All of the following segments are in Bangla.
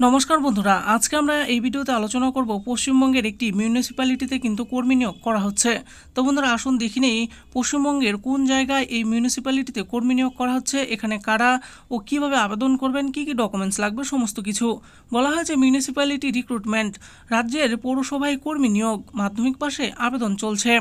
নমস্কার বন্ধুরা, আজকে আমরা এই ভিডিওতে আলোচনা করব পশ্চিমবঙ্গের একটি মিউনিসিপ্যালিটিতে কিন্তু কর্মী নিয়োগ করা হচ্ছে। তো বন্ধুরা আসুন দেখি নেই পশ্চিমবঙ্গের কোন জায়গায় এই মিউনিসিপ্যালিটিতে কর্মী নিয়োগ করা হচ্ছে, এখানে কারা ও কিভাবে আবেদন করবেন, কি কি ডকুমেন্টস লাগবে সমস্ত কিছু। বলা হয়েছে মিউনিসিপ্যালিটি রিক্রুটমেন্ট, রাজ্যের পৌরসভায় কর্মী নিয়োগ, মাধ্যমিক পাশে আবেদন চলছে।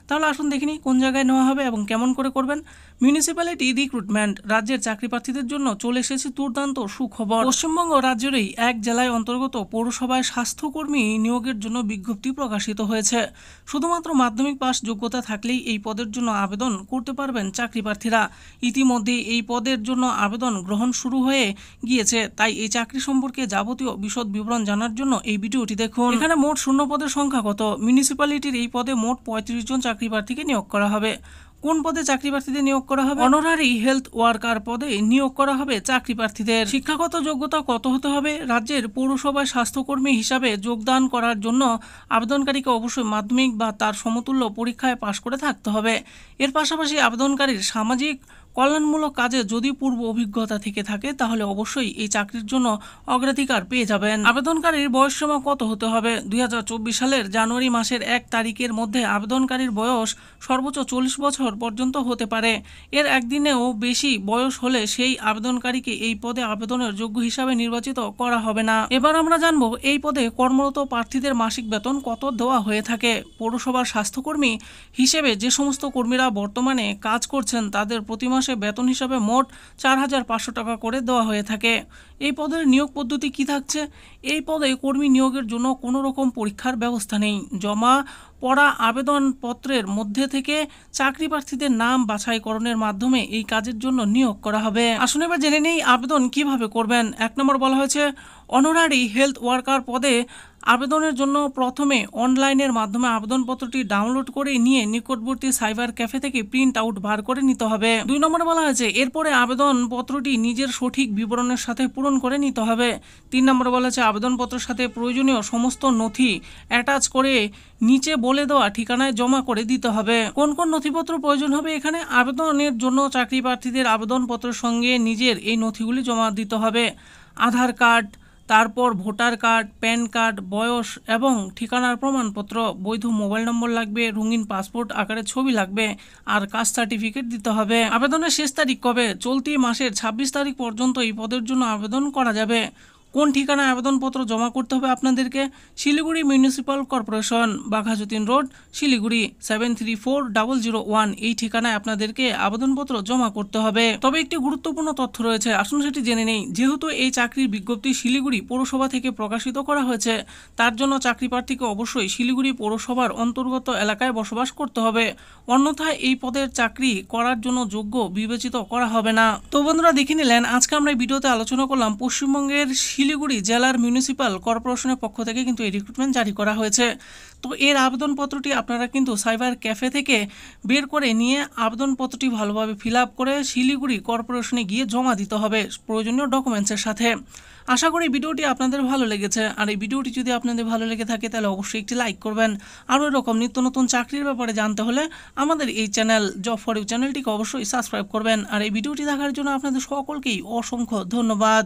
তাহলে আসুন দেখিনি কোন জায়গায় নেওয়া হবে এবং কেমন করে করবেন। মিউনিসিপ্যালিটি রিক্রুটমেন্ট, রাজ্যের চাকরি প্রার্থীদের জন্য চলে এসেছে দুর্দান্ত সুখবর। পশ্চিমবঙ্গ রাজ্যেরই এক জেলায় অন্তর্গত পৌরসভায় স্বাস্থ্যকর্মী নিয়োগের জন্য বিজ্ঞপ্তি প্রকাশিত হয়েছে। শুধুমাত্র মাধ্যমিক পাস যোগ্যতা থাকলেই এই পদের জন্য আবেদন করতে পারবেন চাকরি প্রার্থীরা। ইতিমধ্যে এই পদের জন্য আবেদন গ্রহণ শুরু হয়ে গিয়েছে, তাই এই চাকরি সম্পর্কে যাবতীয় বিশদ বিবরণ জানার জন্য এই ভিডিওটি দেখুন। এখানে মোট শূন্য পদের সংখ্যা কত? মিউনিসিপ্যালিটির এই পদে মোট ৩৫ জন চাকরি প্রার্থীকে নিয়োগ করা হবে। কোন পদে চাকরি প্রার্থীদের নিয়োগ করা হবে? অনারারি হেলথ ওয়ার্কার পদে নিয়োগ করা হবে চাকরি প্রার্থীদের। শিক্ষাগত যোগ্যতা কত হতে হবে? রাজ্যের পৌরসভায় স্বাস্থ্যকর্মী হিসাবে যোগদান করার জন্য আবেদনকারীকে অবশ্যই মাধ্যমিক বা তার সমতুল্য পরীক্ষায় পাশ করে থাকতে হবে। এর পাশাপাশি আবেদনকারীর সামাজিক কল্যাণমূলক কাজে যদি পূর্ব অভিজ্ঞতা থেকে থাকে তাহলে অবশ্যই এই চাকরির জন্য অগ্রাধিকার পেয়ে যাবেন। আবেদনকারীর বয়সসীমা কত হতে হবে? ২০২৪ সালের জানুয়ারি মাসের ১ তারিখের মধ্যে আবেদনকারীর বয়স সর্বোচ্চ ৪০ বছর পর্যন্ত হতে পারে। এর একদিনেও বেশি বয়স হলে সেই আবেদনকারীকে এই পদে আবেদনের যোগ্য হিসাবে নির্বাচিত করা হবে না। এবার আমরা জানবো এই পদে কর্মরত প্রার্থীদের মাসিক বেতন কত দেওয়া হয়ে থাকে। পৌরসভার স্বাস্থ্যকর্মী হিসেবে যে সমস্ত কর্মীরা বর্তমানে কাজ করছেন তাদের প্রতি মাসে বেতন হিসাবে মোট ৪,৫০০ টাকা করে দেওয়া হয়ে থাকে। এই পদের নিয়োগ পদ্ধতি কি থাকছে? এই পদে কর্মী নিয়োগের জন্য কোনো রকম পরীক্ষার ব্যবস্থা নেই। জমা পড়া আবেদনপত্রের মধ্যে থেকে চাকরি প্রার্থীদের নাম বাছাইকরণের মাধ্যমে এই কাজের জন্য নিয়োগ করা হবে। আসুন এবার জেনে নেই আবেদন কিভাবে করবেন। ১ নম্বর বলা হয়েছে অনারারি হেলথ ওয়ার্কার পদে আবেদনের জন্য প্রথমে অনলাইনের মাধ্যমে আবেদনপত্রটি ডাউনলোড করে নিয়ে নিকটবর্তী সাইবার ক্যাফে থেকে প্রিন্ট আউট বার করে নিতে হবে। ২ নম্বরে বলা হয়েছে এরপরে আবেদনপত্রটি নিজের সঠিক বিবরণের সাথে পূরণ করে নিতে হবে। ৩ নম্বরে বলা হয়েছে আবেদনপত্রের সাথে প্রয়োজনীয় সমস্ত নথি অ্যাটাচ করে নিচে বলে দেওয়া ঠিকানায় জমা করে দিতে হবে। কোন কোন নথিপত্র প্রয়োজন হবে? এখানে আবেদনের জন্য চাকরি প্রার্থীদের আবেদনপত্রের সঙ্গে নিজের এই নথিগুলি জমা দিতে হবে। আধার কার্ড, তারপর ভোটার কার্ড, প্যান কার্ড, বয়স এবং ঠিকানার প্রমাণপত্র, বৈধ মোবাইল নম্বর লাগবে, রঙিন পাসপোর্ট আকারের ছবি লাগবে আর কাস্ট সার্টিফিকেট দিতে হবে। আবেদনের শেষ তারিখ কবে? চলতি মাসের ২৬ তারিখ পর্যন্ত এই পদের জন্য আবেদন করা যাবে। কোন ঠিকানায় আবেদনপত্র জমা করতে হবে আপনাদেরকে? Siliguri municipal corporation, Baghajatin road, Siliguri 734001 এই ঠিকানায় আপনাদেরকে আবেদনপত্র জমা করতে হবে। তবে একটি গুরুত্বপূর্ণ তথ্য রয়েছে, আসুন সেটি জেনে নেই। যেহেতু এই চাকরির বিজ্ঞপ্তি শিলিগুড়ি পৌরসভা থেকে প্রকাশিত করা হয়েছে, তার জন্য চাকরি প্রার্থীকে অবশ্যই শিলিগুড়ি পৌরসভার অন্তর্গত এলাকায় বসবাস করতে হবে, অন্যথায় এই পদের চাকরি করার জন্য যোগ্য বিবেচিত করা হবে না। তো বন্ধুরা দেখে নিলেন, আজকে আমরা এই ভিডিওতে আলোচনা করলাম পশ্চিমবঙ্গের শিলিগুড়ি জেলার মিউনিসিপ্যাল কর্পোরেশনের পক্ষ থেকে কিন্তু এই রিক্রুটমেন্ট জারি করা হয়েছে। তো এর আবেদনপত্রটি আপনারা কিন্তু সাইবার ক্যাফে থেকে বের করে নিয়ে আবেদনপত্রটি ভালোভাবে ফিল আপ করে শিলিগুড়ি কর্পোরেশনে গিয়ে জমা দিতে হবে প্রয়োজনীয় ডকুমেন্টসের সাথে। আশা করি ভিডিওটি আপনাদের ভালো লেগেছে, আর এই ভিডিওটি যদি আপনাদের ভালো লেগে থাকে তাহলে অবশ্যই একটি লাইক করবেন। আরও এরকম নিত্য নতুন চাকরির ব্যাপারে জানতে হলে আমাদের এই চ্যানেল জব ফর ইউ চ্যানেলটিকে অবশ্যই সাবস্ক্রাইব করবেন। আর এই ভিডিওটি দেখার জন্য আপনাদের সকলকেই অসংখ্য ধন্যবাদ।